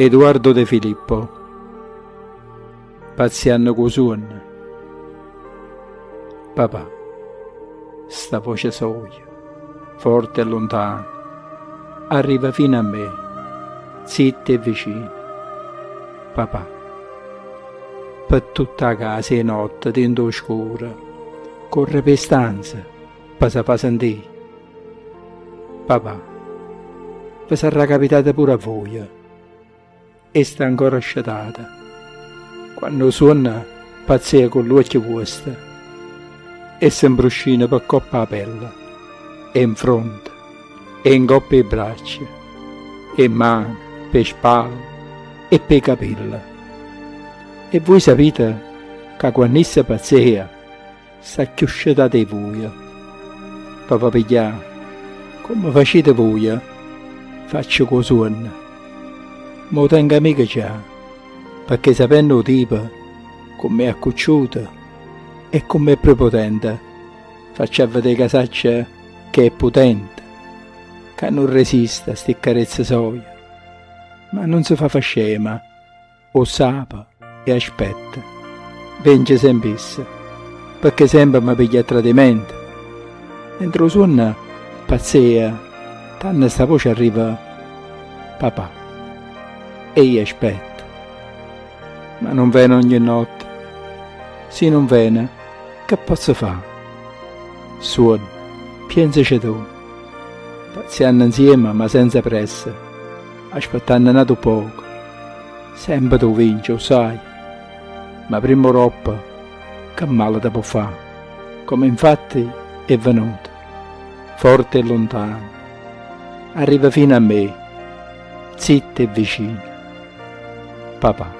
Edoardo De Filippo. Pazzianno co suon. Papà, sta voce soia, forte e lontana, arriva fino a me, zitta e vicina. Papà, per tutta la casa e notte dentro oscura, corre per stanza, per sa fa sentire. Papà, vi sarà capitata pure a voi, e sta ancora asciutata, quando suona pazzia con l'occhio vostro, e si imbruscina per coppa la pelle, e in fronte, e in coppia le braccia, e mani, per spalle, e per capelli. E voi sapete che quando essa pazzia, sta chiuscita di voi. Papà pigliare, come facete voi, faccio con suono. Ma lo tengo mica già, perché sapendo il tipo, come è accucciuto e come è prepotente, faccio vedere casaccia che è potente, che non resiste a sti carezze soie, ma non si fa scema, o sapa e aspetta, vince sempre essa, perché sempre mi piglia a tradimento. Mentre suona pazzia, tanto sta voce arriva, papà, e io aspetto, ma non viene ogni notte. Se non viene, che posso fare? Suona, pensaci tu, pazziando insieme ma senza pressa, aspettando nato poco, sempre tu vinci, lo sai, ma prima troppo, che male ti può fare, come infatti è venuto, forte e lontano, arriva fino a me, zitta e vicina. Papà.